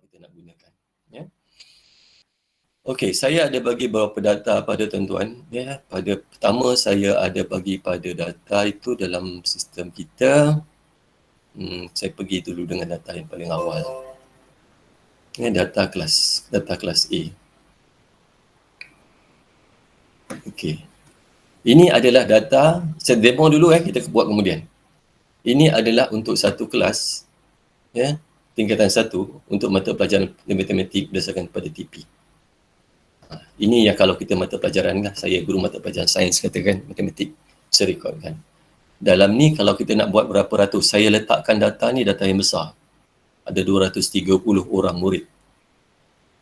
kita nak gunakan. Ya. Okey, saya ada bagi beberapa data pada tuan-tuan. Ya. Pada pertama, saya ada bagi pada data itu dalam sistem kita. Saya pergi dulu dengan data yang paling awal. Ini data kelas A. Okey. Ini adalah data, saya demo dulu kita buat kemudian. Ini adalah untuk satu kelas, ya, tingkatan 1 untuk mata pelajaran matematik berdasarkan pada TP. Ini yang kalau kita mata pelajaran lah, saya guru mata pelajaran sains katakan matematik, saya rekodkan. Dalam ni kalau kita nak buat berapa ratus, saya letakkan data ni data yang besar. Ada 230 orang murid.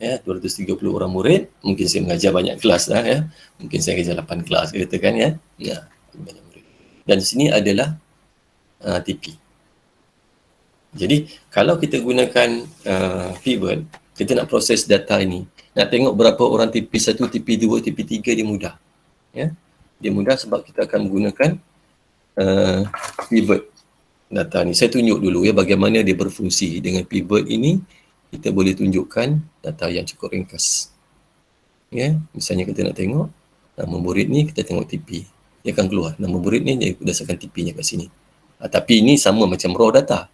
Ya, 230 orang murid, mungkin saya mengajar banyak kelas lah ya. Mungkin saya ajar 8 kelas katakan ya. Ya, banyak murid. Dan di sini adalah TP. Jadi kalau kita gunakan pivot, kita nak proses data ini, nak tengok berapa orang TP1, TP2, TP3 dia mudah. Ya. Dia mudah sebab kita akan menggunakan pivot data ni. Saya tunjuk dulu ya bagaimana dia berfungsi. Dengan pivot ini kita boleh tunjukkan data yang cukup ringkas. Ya, misalnya kita nak tengok nama murid ni, kita tengok TP. Dia akan keluar nama murid ni dia berdasarkan TP-nya kat sini. Tapi ini sama macam raw data.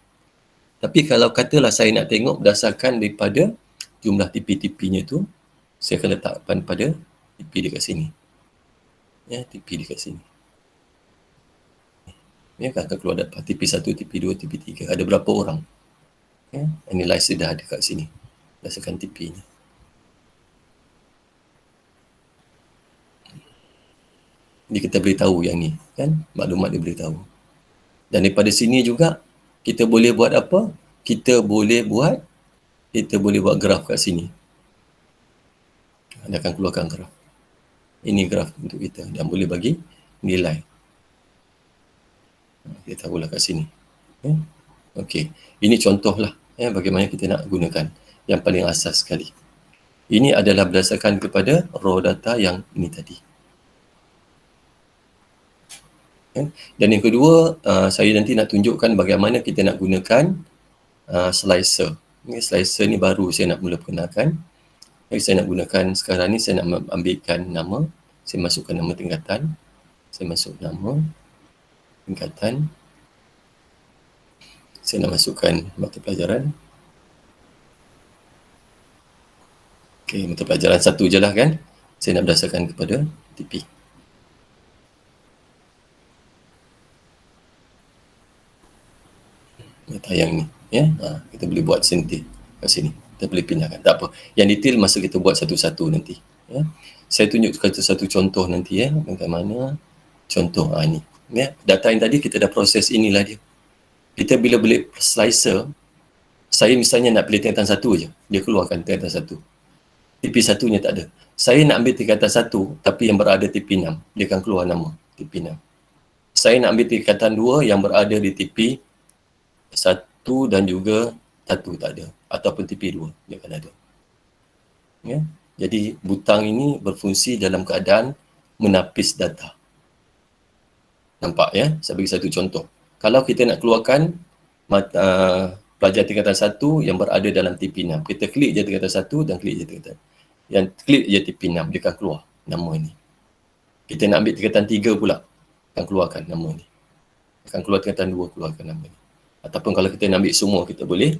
Tapi kalau katalah saya nak tengok berdasarkan daripada jumlah TP-TP-nya tu, saya akan letakkan pada TP dekat sini. Ya, TP dekat sini. Ya, akan keluar dapat TP1, TP2, TP3. Ada berapa orang? Ya, analyze dah ada kat sini. Berdasarkan TP-nya. Jadi kita beritahu yang ni, kan? Maklumat dia beritahu. Dan daripada sini juga, kita boleh buat apa? Kita boleh buat graf kat sini. Dia akan keluarkan graf. Ini graf untuk kita dan boleh bagi nilai. Kita tahulah kat sini. Okey, ini contohlah bagaimana kita nak gunakan yang paling asas sekali. Ini adalah berdasarkan kepada raw data yang ini tadi. Dan yang kedua, saya nanti nak tunjukkan bagaimana kita nak gunakan slicer. Ini slicer ni baru saya nak mula perkenalkan. Saya nak gunakan sekarang ni, saya nak ambilkan nama. Saya masukkan nama tingkatan. Saya masuk nama tingkatan. Saya nak masukkan mata pelajaran. Okey, mata pelajaran satu je lah kan. Saya nak berdasarkan kepada TP. Tayang ni ya, kita boleh buat sentir kat sini, kita boleh pindahkan, tak apa, yang detail masa kita buat satu-satu nanti ya. Saya tunjuk satu contoh nanti ya, bagaimana contoh ni ya. Data yang tadi kita dah proses, inilah dia. Kita bila boleh slicer, saya misalnya nak pilih tingkatan 1 je, dia keluarkan tingkatan 1. TP1 nya tak ada. Saya nak ambil tingkatan 1 tapi yang berada TP6, dia akan keluar nama TP6. Saya nak ambil tingkatan 2 yang berada di TP 1 dan juga 1 tak ada, ataupun TP2 dia akan ada. Ya. Jadi butang ini berfungsi dalam keadaan menapis data. Nampak ya? Saya bagi satu contoh. Kalau kita nak keluarkan pelajar tingkatan 1 yang berada dalam TP6, kita klik je tingkatan 1 dan klik je tingkatan. Yang klik je TP6, dia akan keluar nama ini. Kita nak ambil tingkatan 3 pula, akan keluarkan nama ini. Akan keluar tingkatan 2, keluarkan nama ini. Ataupun kalau kita nak ambil semua, kita boleh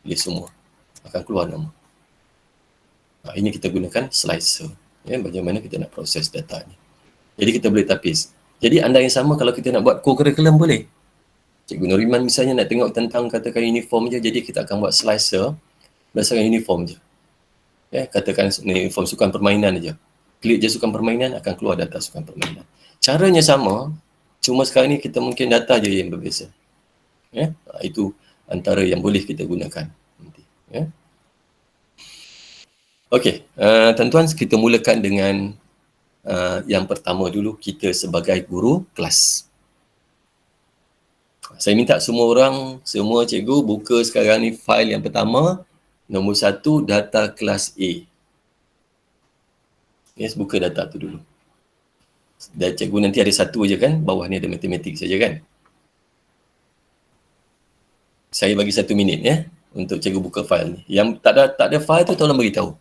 pilih semua, akan keluar nama. Ini kita gunakan slicer ya, bagaimana kita nak proses data ni. Jadi kita boleh tapis. Jadi anda yang sama kalau kita nak buat co-curriculum boleh. Cikgu Nuriman misalnya nak tengok tentang katakan uniform je, jadi kita akan buat slicer berdasarkan uniform je ya, katakan uniform sukan permainan aja. Klik je sukan permainan, akan keluar data sukan permainan. Caranya sama, cuma sekarang ni kita mungkin data je yang berbeza. Ya, itu antara yang boleh kita gunakan nanti. Ya. Okey, tuan-tuan, kita mulakan dengan yang pertama dulu, kita sebagai guru kelas. Saya minta semua orang, semua cikgu buka sekarang ni fail yang pertama, nombor 1, data kelas A. Yes, buka data tu dulu. Dan cikgu nanti ada satu je kan, bawah ni ada matematik saja kan. Saya bagi 1 minit ya untuk cikgu buka file ni. Yang tak ada file tu tolong beritahu.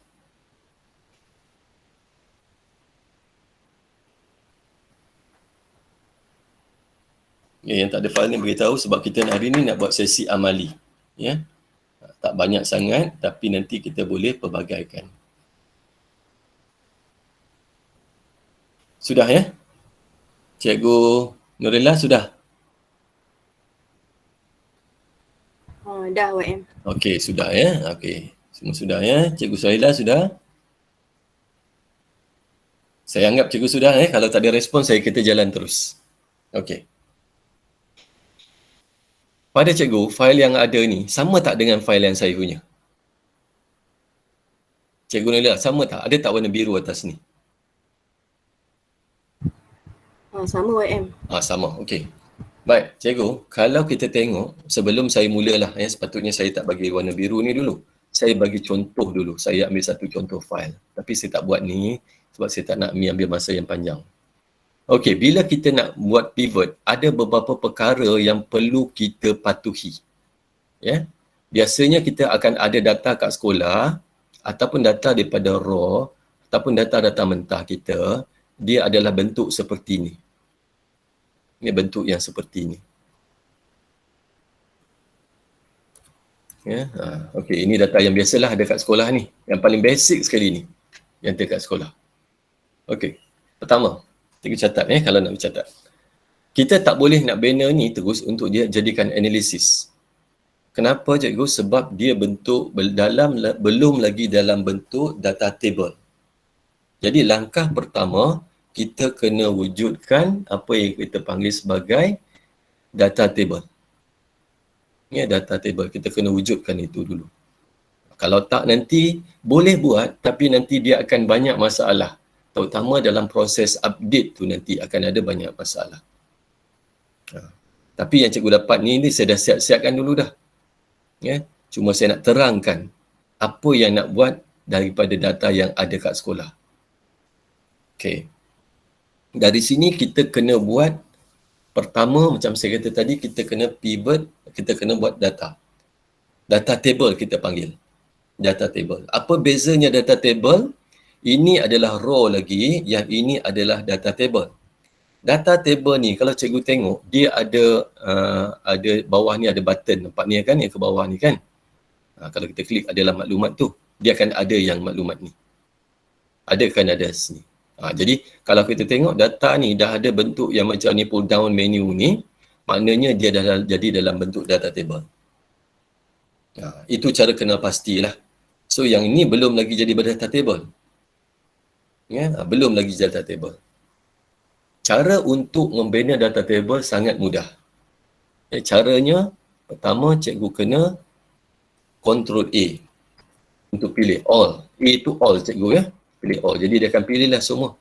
Ya, yang tak ada file ni beritahu sebab kita hari ni nak buat sesi amali. Ya. Tak banyak sangat tapi nanti kita boleh pelbagaikan. Sudah ya? Cikgu Nurilla sudah? Dah YM. Okey, sudah ya. Okey. Semua sudah ya. Cikgu Suhaila sudah? Saya anggap cikgu sudah ya. Kalau tak ada respon kita jalan terus. Okey. Pada cikgu, fail yang ada ni sama tak dengan fail yang saya punya? Cikgu Nurilla, sama tak? Ada tak warna biru atas ni? Sama YM. Sama. Okey. Baik, cikgu, kalau kita tengok sebelum saya mulalah sepatutnya saya tak bagi warna biru ni dulu. Saya bagi contoh dulu. Saya ambil satu contoh file. Tapi saya tak buat ni sebab saya tak nak ambil masa yang panjang. Okey, bila kita nak buat pivot, ada beberapa perkara yang perlu kita patuhi. Ya. Biasanya kita akan ada data kat sekolah ataupun data daripada raw ataupun data-data mentah kita, dia adalah bentuk seperti ni. Ini bentuk yang seperti ini. Ya, okey, ini data yang biasalah ada kat sekolah ni. Yang paling basic sekali ni yang ada kat sekolah. Okey. Pertama, kita catat kalau nak bercatat. Kita tak boleh nak banner ni terus untuk dia jadikan analisis. Kenapa cikgu? Sebab dia bentuk belum lagi dalam bentuk data table. Jadi langkah pertama, kita kena wujudkan apa yang kita panggil sebagai data table. Ya, data table. Kita kena wujudkan itu dulu. Kalau tak nanti boleh buat tapi nanti dia akan banyak masalah. Terutama dalam proses update tu nanti akan ada banyak masalah. Tapi yang cikgu dapat ni saya dah siap-siapkan dulu dah. Ya, cuma saya nak terangkan apa yang nak buat daripada data yang ada kat sekolah. Okey. Dari sini kita kena buat pertama macam saya kata tadi, kita kena pivot, kita kena buat data. Data table kita panggil. Data table. Apa bezanya data table? Ini adalah raw lagi, yang ini adalah data table. Data table ni kalau cikgu tengok, dia ada bawah ni ada button, nampak ni kan yang ke bawah ni kan. Kalau kita klik adalah maklumat tu, dia akan ada yang maklumat ni. Ada kan ada sini. Jadi kalau kita tengok data ni dah ada bentuk yang macam ni, pull down menu ni, maknanya dia dah jadi dalam bentuk data table. Itu cara kenal pastilah. So yang ini belum lagi jadi data table. Ya, belum lagi jadi data table. Cara untuk membina data table sangat mudah. Caranya, pertama cikgu kena Ctrl A untuk pilih all. A itu all cikgu ya. Pilih all. Jadi dia akan pilihlah semua.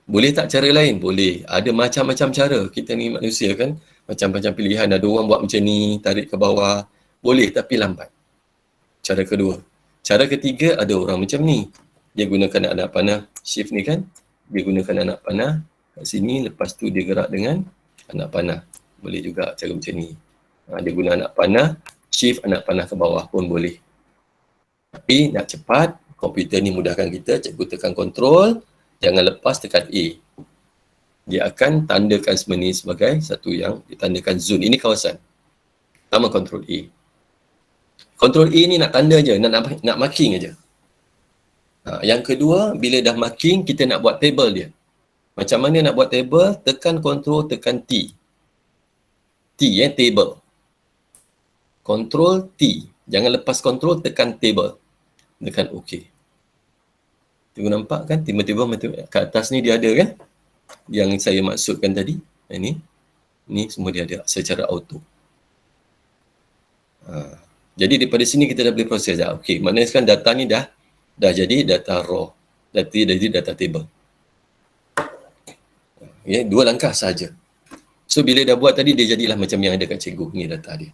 Boleh tak cara lain? Boleh. Ada macam-macam cara. Kita ni manusia kan. Macam-macam pilihan. Ada orang buat macam ni, tarik ke bawah. Boleh tapi lambat. Cara kedua. Cara ketiga ada orang macam ni. Dia gunakan anak panah. Shift ni kan. Dia gunakan anak panah kat sini. Lepas tu dia gerak dengan anak panah. Boleh juga cara macam ni. Dia guna anak panah. Shift anak panah ke bawah pun boleh. Tapi nak cepat, komputer ni mudahkan kita. Cikgu tekan control. Jangan lepas tekan A. Dia akan tandakan sebenarnya sebagai satu yang ditandakan zone. Ini kawasan. Pertama control A. Control A ni nak tanda je, nak marking aja. Yang kedua, bila dah marking, kita nak buat table dia. Macam mana nak buat table? Tekan control, tekan T. T table. Control T. Jangan lepas control, tekan table. Tekan OK. Tengok nampak kan? Tiba-tiba kat atas ni dia ada kan? Yang saya maksudkan tadi. Ini semua dia ada secara auto. Jadi daripada sini kita dah boleh proses dah. Okey, maknanya sekarang data ni dah jadi data raw. Dah jadi data table. Ya, 2 langkah saja. So bila dah buat tadi, dia jadilah macam yang ada kat cikgu. Ni data dia.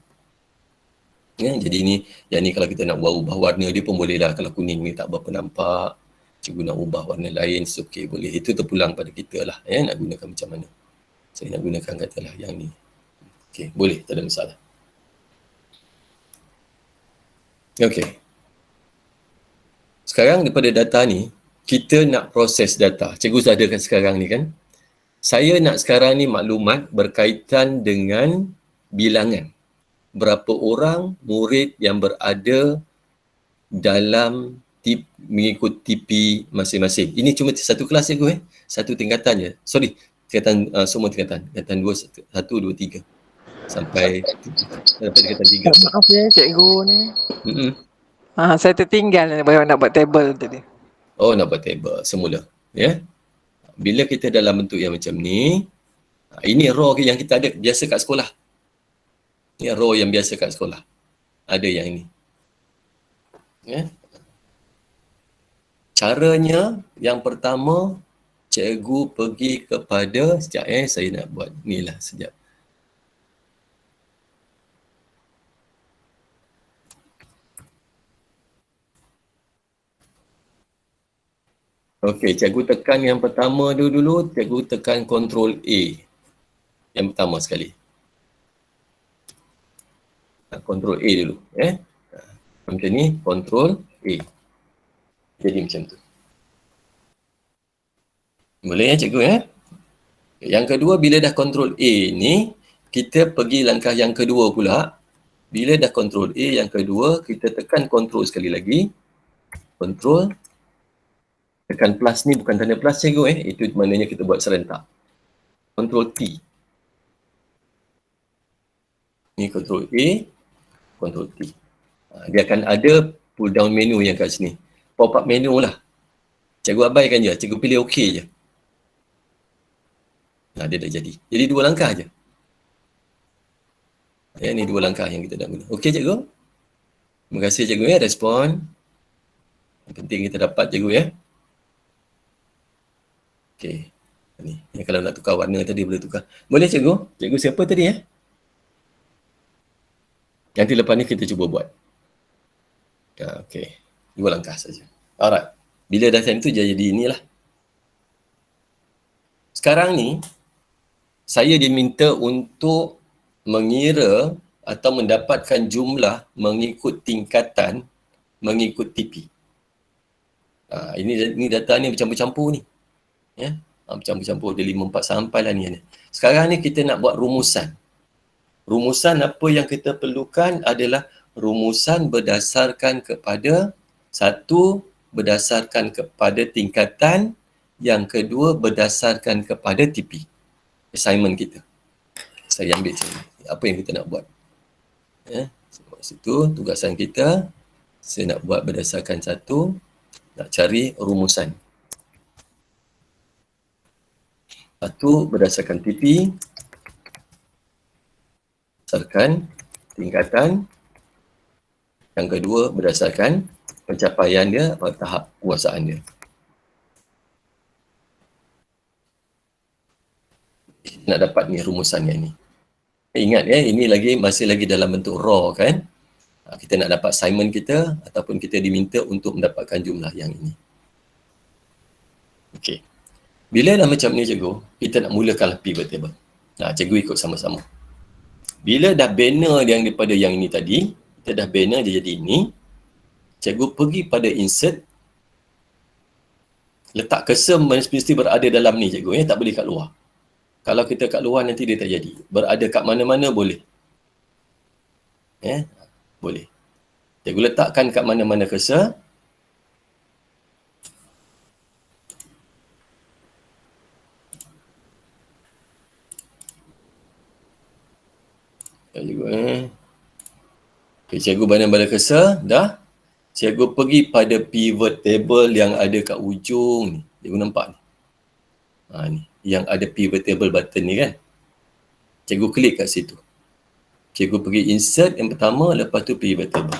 Ya, jadi yang ni kalau kita nak ubah warna dia pun boleh lah. Kalau kuning ni tak berapa nampak. Cikgu nak ubah warna lain, so okey boleh. Itu terpulang pada kita lah. Nak gunakan macam mana. Saya nak gunakan katalah yang ni. Okey, boleh. Tak ada masalah. Okey. Sekarang daripada data ni, kita nak proses data. Cikgu sudah adakan sekarang ni kan. Saya nak sekarang ni maklumat berkaitan dengan bilangan. Berapa orang murid yang berada dalam mengikut TP masing-masing. Ini cuma satu kelas cikgu Satu tingkatan je. Sorry, tingkatan semua tingkatan. Tingkatan 1, 2, 3. Sampai tingkatan 3. Maaf ya cikgu ni. Saya tertinggal baru nak buat table tadi. Oh, nak buat table semula. Ya. Bila kita dalam bentuk yang macam ni, ini raw yang kita ada biasa kat sekolah. Ini raw yang biasa kat sekolah. Ada yang ini. Ya. Caranya yang pertama, cikgu pergi kepada, sekejap saya nak buat ni lah sekejap. Okey, cikgu tekan yang pertama dulu, cikgu tekan Ctrl A. Yang pertama sekali. Ctrl A dulu. Macam ni, Ctrl A. Jadi macam tu. Boleh cikgu Yang kedua, bila dah Ctrl A ni, kita pergi langkah yang kedua pula. Bila dah Ctrl A yang kedua, kita tekan Ctrl sekali lagi. Ctrl. Tekan plus ni bukan tanda plus cikgu Itu maknanya kita buat serentak. Ctrl T. Ni Ctrl A, Ctrl T. Dia akan ada pull down menu yang kat sini. Pop up menu lah. Cikgu abaikan je. Cikgu pilih OK je. Dia dah jadi. Jadi 2 langkah je. Ni 2 langkah yang kita nak guna. Okey cikgu? Terima kasih cikgu respon. Yang penting kita dapat cikgu Okey. Ni kalau nak tukar warna tadi boleh tukar. Boleh cikgu? Cikgu siapa tadi Nanti lepas ni kita cuba buat. Okey. 2 langkah saja. Alright. Bila dah time tu jadi inilah. Sekarang ni saya diminta untuk mengira atau mendapatkan jumlah mengikut tingkatan, mengikut TP. Ini data ni bercampur-campur ni. Bercampur-campur, ada 5, 4 sampai lah ni. Sekarang ni kita nak buat rumusan. Rumusan apa yang kita perlukan adalah rumusan berdasarkan kepada, satu, berdasarkan kepada tingkatan, yang kedua berdasarkan kepada TP. Assignment kita. Saya ambil sini. Apa yang kita nak buat. Situ tugasan kita. Saya nak buat berdasarkan satu. Nak cari rumusan. Satu berdasarkan TP. Berdasarkan tingkatan. Yang kedua berdasarkan pencapaian dia atau tahap penguasaan dia. Nak dapat ni rumusan yang ni. Ingat ini masih lagi dalam bentuk raw kan. Kita nak dapat assignment kita ataupun kita diminta untuk mendapatkan jumlah yang ini. Okey. Bila dah macam ni cikgu, kita nak mulakan pivot table. Cikgu ikut sama-sama. Bila dah banner yang daripada yang ini tadi, kita dah banner dia jadi ini. Cikgu pergi pada insert. Letak cursor mesti berada dalam ni cikgu tak boleh kat luar. Kalau kita kat luar nanti dia tak jadi. Berada kat mana-mana boleh. Boleh. Cikgu letakkan kat mana-mana cursor. Cikgu mana-mana cursor. Dah. Cikgu pergi pada pivot table yang ada kat ujung ni. Cikgu nampak ni. Ni. Yang ada pivot table button ni kan. Cikgu klik kat situ. Cikgu pergi insert yang pertama, lepas tu pivot table.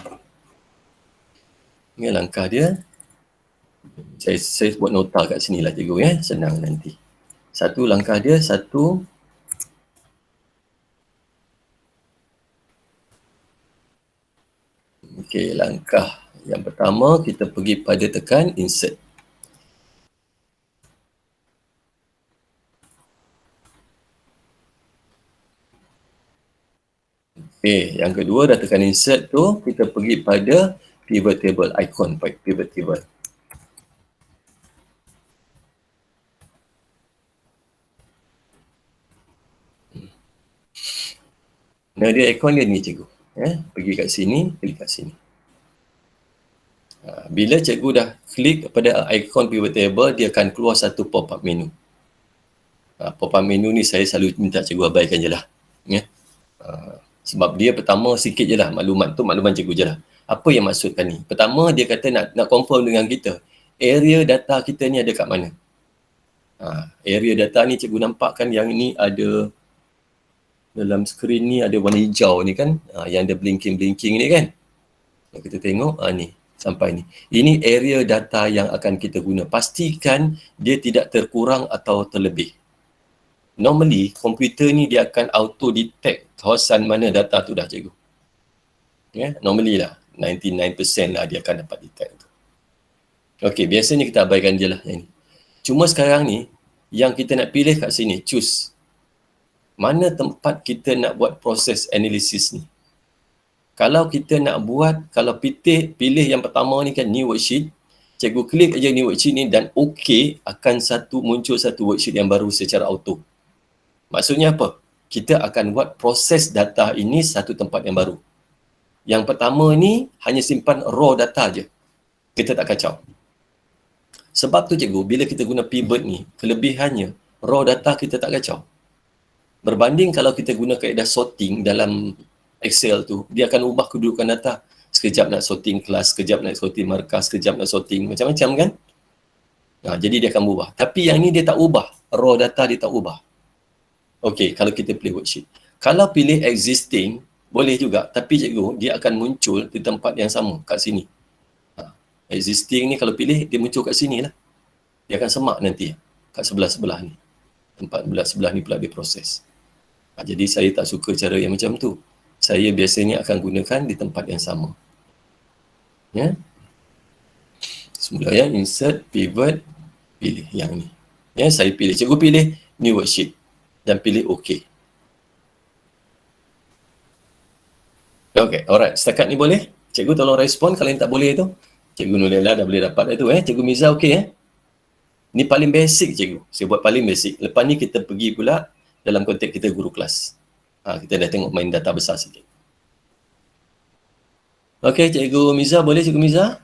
Ini langkah dia. Saya buat nota kat sini lah cikgu senang nanti. Satu langkah dia, satu. Okey, langkah yang pertama kita pergi pada tekan insert. Yang kedua dah tekan insert tu, kita pergi pada pivot table, icon pivot table. Nah, dia icon dia ni cikgu. Pergi kat sini, klik kat sini. Bila cikgu dah klik pada icon pivot table, dia akan keluar satu pop-up menu. Pop-up menu ni saya selalu minta cikgu abaikan je lah. Sebab dia pertama sikit je lah, maklumat tu makluman cikgu je lah. Apa yang maksudkan ni? Pertama dia kata nak confirm dengan kita, area data kita ni ada kat mana. Area data ni cikgu nampak kan, yang ni ada dalam skrin ni ada warna hijau ni kan, yang ada blinking ni kan. Yang kita tengok ni sampai ni. Ini area data yang akan kita guna. Pastikan dia tidak terkurang atau terlebih. Normally komputer ni dia akan auto detect kawasan mana data tu dah cikgu. Normally lah 99% lah dia akan dapat detect tu. Okey, biasanya kita abaikan je lah yang ni. Cuma sekarang ni yang kita nak pilih kat sini, choose mana tempat kita nak buat proses analisis ni. Kalau kita nak buat, kalau pilih yang pertama ni kan, new worksheet, cikgu klik aja new worksheet ni dan OK, akan muncul satu worksheet yang baru secara auto. Maksudnya apa? Kita akan buat proses data ini satu tempat yang baru. Yang pertama ni hanya simpan raw data je. Kita tak kacau. Sebab tu cikgu, bila kita guna pivot ni, kelebihannya raw data kita tak kacau. Berbanding kalau kita guna kaedah sorting dalam Excel tu, dia akan ubah kedudukan data. Sekejap nak sorting kelas, sekejap nak sorting markah, sekejap nak sorting macam-macam kan. Jadi dia akan ubah. Tapi yang ni dia tak ubah. Raw data dia tak ubah. Okey, kalau kita pilih worksheet. Kalau pilih existing, boleh juga. Tapi cikgu, dia akan muncul di tempat yang sama, kat sini. Existing ni kalau pilih, dia muncul kat sini lah. Dia akan semak nanti, kat sebelah-sebelah ni. Tempat sebelah ni pula dia proses. Jadi saya tak suka cara yang macam tu. Saya biasanya akan gunakan di tempat yang sama. Semula insert, pivot, pilih yang ni. Saya pilih, cikgu pilih new worksheet dan pilih OK. Okay, alright. Setakat ni boleh? Cikgu tolong respon kalau yang tak boleh tu. Cikgu Nurlela dah boleh dapat dah tu. Cikgu Miza okey Ni paling basic cikgu. Saya buat paling basic. Lepas ni kita pergi pula dalam konteks kita guru kelas. Kita dah tengok main data besar sikit. Okey, Cikgu Miza, boleh Cikgu Miza?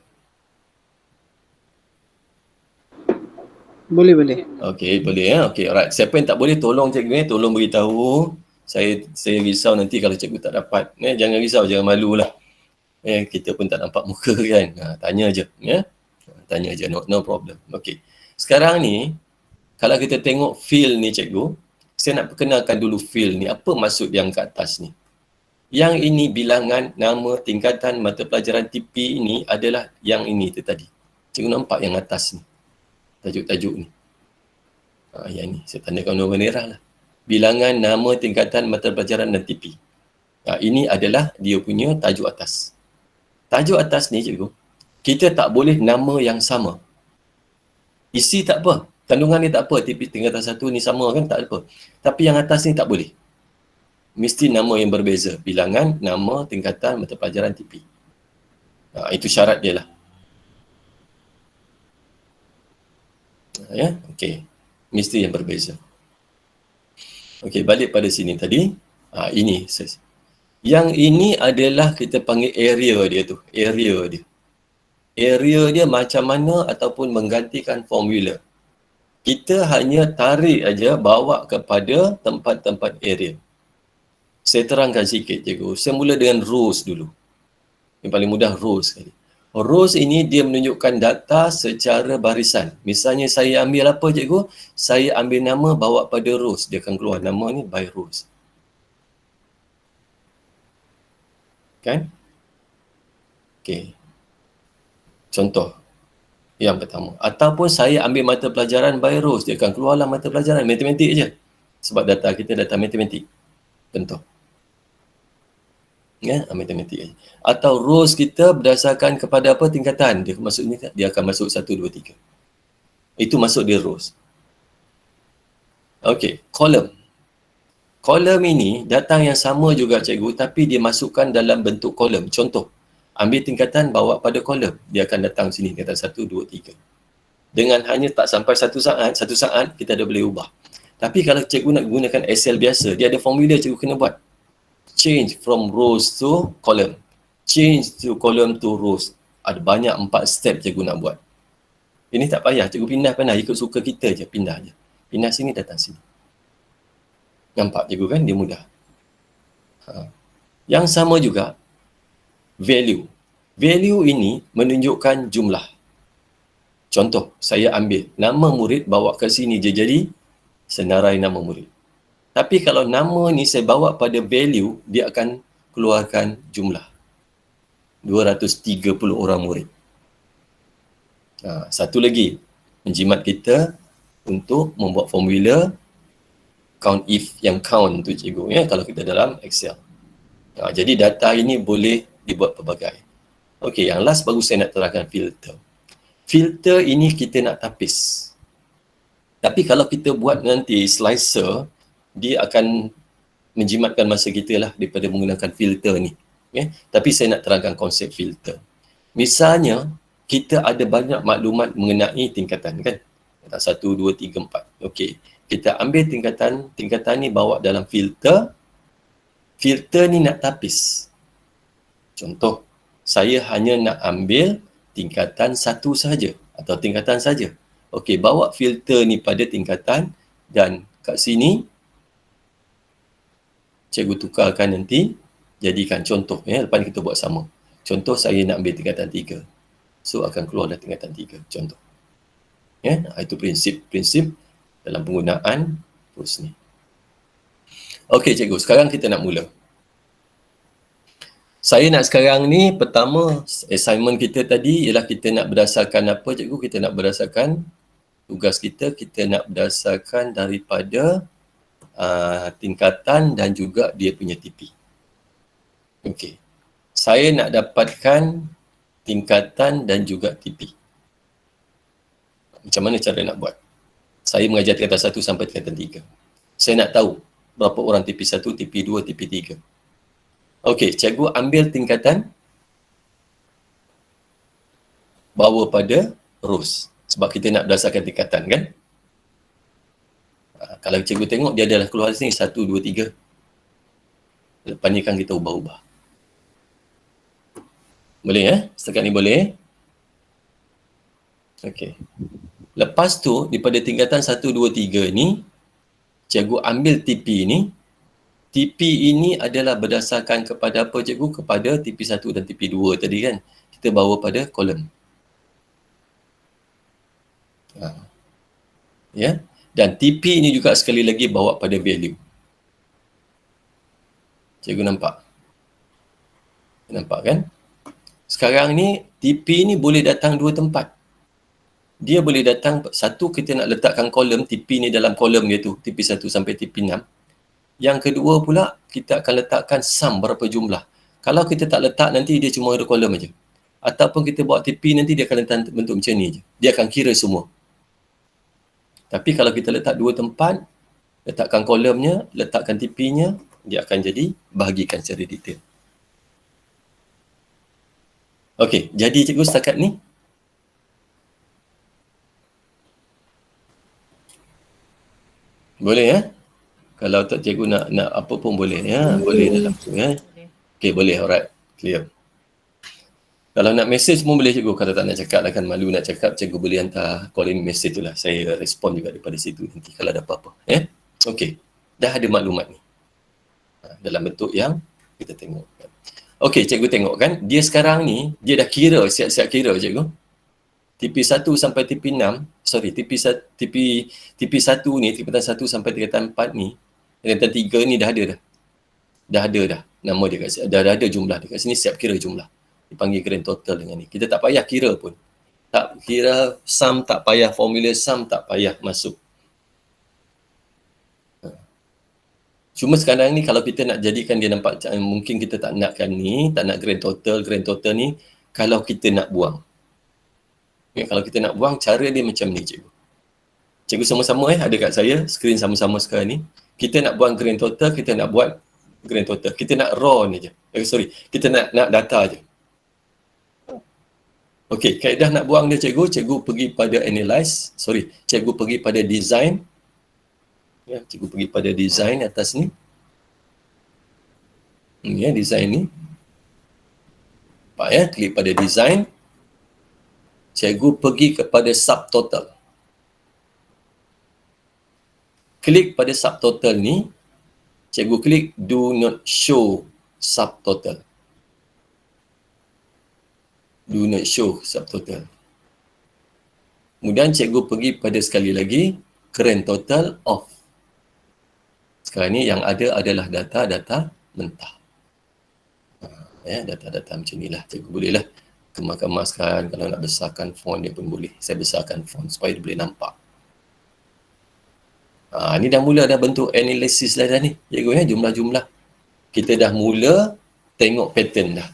Boleh. Okey, boleh Okey, alright. Siapa yang tak boleh tolong cikgu tolong beritahu. Saya risau nanti kalau cikgu tak dapat. Jangan risau, jangan malulah. Kita pun tak nampak muka kan. Tanya je Tanya je, no problem. Okey. Sekarang ni kalau kita tengok field ni cikgu, saya nak perkenalkan dulu field ni. Apa maksud yang kat atas ni? Yang ini bilangan, nama, tingkatan, mata pelajaran TP ini adalah yang ini tu tadi. Cikgu nampak yang atas ni. Tajuk-tajuk ni. Yang ni. Saya tandakan warna merah lah. Bilangan, nama, tingkatan, mata pelajaran dan TP. Ini adalah dia punya tajuk atas. Tajuk atas ni cikgu, kita tak boleh nama yang sama. Isi tak apa. Kandungan ni tak apa. TP tingkatan 1 ni sama kan, tak apa. Tapi yang atas ni tak boleh. Mesti nama yang berbeza. Bilangan, nama, tingkatan, mata pelajaran, TP. Itu syarat dia lah. Okey. Mesti yang berbeza. Okey, balik pada sini tadi. Ini. Yang ini adalah kita panggil area dia tu. Area dia. Area dia macam mana ataupun menggantikan formula. Kita hanya tarik aja bawa kepada tempat-tempat area. Saya terangkan sikit cikgu. Saya mula dengan rows dulu. Yang paling mudah rows sekali. Rows ini dia menunjukkan data secara barisan. Misalnya saya ambil apa cikgu? Saya ambil nama bawa pada rows. Dia akan keluar nama ni by rows. Kan? Okey. Contoh yang pertama. Ataupun saya ambil mata pelajaran by rows. Dia akan keluarlah mata pelajaran. Matematik je. Sebab data kita data matematik. Contoh. Matematik je. Atau rows kita berdasarkan kepada apa tingkatan. Dia akan masuk 1, 2, 3. Itu masuk dia rows. Okey. Column. Kolom ini datang yang sama juga cikgu, tapi dia masukkan dalam bentuk kolom. Contoh, ambil tingkatan bawa pada kolom. Dia akan datang sini, tingkatan 1, 2, 3. Dengan hanya tak sampai satu saat kita dah boleh ubah. Tapi kalau cikgu nak gunakan Excel biasa, dia ada formula cikgu kena buat. Change from rows to column. Change to column to rows. Ada banyak 4 step cikgu nak buat. Ini tak payah, cikgu pindah ikut suka kita je, pindah je. Pindah sini, datang sini. Nampak cikgu kan, dia mudah. Yang sama juga, value. Value ini menunjukkan jumlah. Contoh, saya ambil nama murid bawa ke sini je jadi senarai nama murid. Tapi kalau nama ni saya bawa pada value, dia akan keluarkan jumlah. 230 orang murid. Satu lagi, menjimat kita untuk membuat formula count if yang count tu cikgu, ya, kalau kita dalam Excel. Jadi data ini boleh dibuat pelbagai. Okey, yang last baru saya nak terangkan filter. Filter ini kita nak tapis. Tapi kalau kita buat nanti slicer, dia akan menjimatkan masa kita lah daripada menggunakan filter ni. Okay? Tapi saya nak terangkan konsep filter. Misalnya, kita ada banyak maklumat mengenai tingkatan kan? 1, 2, 3, 4. Okey. Kita ambil tingkatan ni bawa dalam filter. Filter ni nak tapis. Contoh, saya hanya nak ambil tingkatan 1 sahaja atau tingkatan saja. Okey, bawa filter ni pada tingkatan dan kat sini cikgu tukarkan nanti jadikan contoh, ya. Lepas ni kita buat sama. Contoh, saya nak ambil tingkatan 3. So akan keluar dah tingkatan 3, contoh. Ya, itu prinsip dalam penggunaan tools ni. Okey cikgu, sekarang kita nak mula. Saya nak sekarang ni, pertama assignment kita tadi ialah kita nak berdasarkan apa cikgu? Kita nak berdasarkan tugas kita nak berdasarkan daripada tingkatan dan juga dia punya TP. Okey. Saya nak dapatkan tingkatan dan juga TP. Macam mana cara nak buat? Saya mengajar tingkatan 1 sampai tingkatan 3. Saya nak tahu berapa orang TP1, TP2, TP3. Okey, cikgu ambil tingkatan bawa pada rows. Sebab kita nak berdasarkan tingkatan kan? Kalau cikgu tengok dia adalah keluar sini 1, 2, 3. Lepas ni kan kita ubah-ubah. Boleh Setakat ni boleh Okey. Lepas tu, daripada tingkatan 1, 2, 3 ni, cikgu ambil TP ni. TP ini adalah berdasarkan kepada apa cikgu? Kepada TP1 dan TP2 tadi kan. Kita bawa pada kolom. Ya. Dan TP ini juga sekali lagi bawa pada value. Cikgu nampak? Nampak kan? Sekarang ni, TP ni boleh datang 2 tempat. Dia boleh datang, satu kita nak letakkan kolom TP ni dalam kolom dia tu, TP1 sampai TP6. Yang kedua pula, kita akan letakkan sum berapa jumlah. Kalau kita tak letak, nanti dia cuma ada kolom aja. Ataupun kita buat TP, nanti dia akan letak bentuk macam ni je. Dia akan kira semua. Tapi kalau kita letak 2 tempat, letakkan kolomnya, letakkan TP-nya, dia akan jadi bahagikan secara detail. Okey, jadi cikgu setakat ni. Boleh Kalau tak cikgu nak apa pun boleh boleh dalam tu Okey, boleh, alright, clear. Kalau nak message pun boleh cikgu, kalau tak nak cakap lah kan malu nak cakap, cikgu boleh hantar calling message tu lah, saya respon juga daripada situ nanti kalau ada apa-apa. Okey, dah ada maklumat ni dalam bentuk yang kita tengok. Okey, cikgu tengok kan, dia sekarang ni dia dah kira, siap-siap kira cikgu. TP1 sampai TP6, TP1 ni, tingkatan 1 sampai tingkatan 4 ni, tingkatan 3 ni dah ada dah. Nama dia kat sini, dah ada jumlah dekat sini, siap kira jumlah. Dipanggil grand total dengan ni. Kita tak payah kira pun. Tak kira sum, tak payah formula sum, tak payah masuk. Cuma sekarang ni kalau kita nak jadikan dia nampak, mungkin kita tak nakkan ni, tak nak grand total ni, kalau kita nak buang. Kalau kita nak buang, cara dia macam ni cikgu. Cikgu sama-sama ada kat saya, skrin sama-sama sekarang ni. Kita nak buat grand total, kita nak buat grand total. Kita nak raw ni je. Kita nak data je. Okey, kaedah nak buang dia cikgu pergi pada analyze, cikgu pergi pada design. Ya, cikgu pergi pada design atas ni. Ya, design ni. Nampak ya, klik pada design. Cikgu pergi kepada subtotal. Klik pada subtotal ni, cikgu klik do not show subtotal. Do not show subtotal. Kemudian cikgu pergi pada sekali lagi grand total off. Sekarang ni yang ada adalah data-data mentah. Ya, data-data macam ni lah. Cikgu bolehlah kemas-kemaskan, kalau nak besarkan font dia pun boleh. Saya besarkan font supaya dia boleh nampak. Ni dah mula dah bentuk analisis lah dah ni. Cikgu ya, jumlah-jumlah. Kita dah mula tengok pattern dah.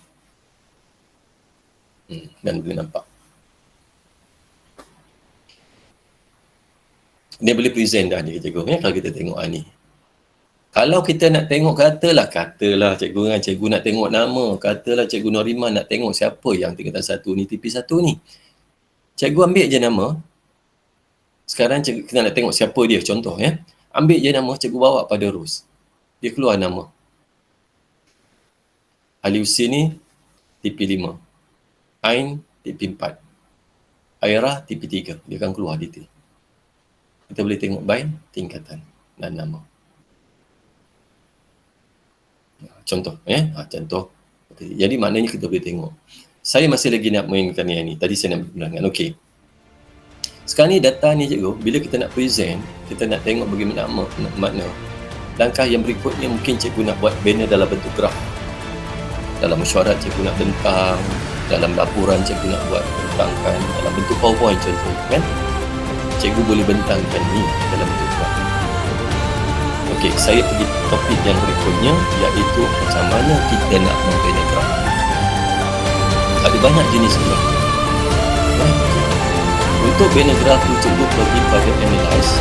Dan boleh nampak. Dia boleh present dah ni cikgu ya, kalau kita tengok ni. Kalau kita nak tengok katalah cikgu dengan cikgu nak tengok nama, katalah cikgu Noriman nak tengok siapa yang tingkatan 1 ni, TP1 ni. Cikgu ambil je nama. Sekarang cikgu kita nak tengok siapa dia, contoh ya. Ambil je nama, cikgu bawa pada rows. Dia keluar nama. Ali Husin ni TP5. Ain TP4. Aira TP3. Dia akan keluar detail. Kita boleh tengok by tingkatan dan nama. Contoh contoh. Jadi maknanya kita boleh tengok. Saya masih lagi nak mainkan yang ni. Tadi saya nak bilangkan. Okey. Sekarang ni data ni cikgu, bila kita nak present, kita nak tengok bagaimana makna. Langkah yang berikutnya mungkin cikgu nak buat banner dalam bentuk graf. Dalam mesyuarat cikgu nak bentang, dalam laporan cikgu nak buat bentangkan, dalam bentuk PowerPoint contoh kan. Cikgu boleh bentangkan ni dalam bentuk graf. Okey, saya pergi topik yang berikutnya, iaitu macam mana kita nak membina graf. Ada banyak jenis graf. Untuk banner graf tu cikgu pergi pada analyze.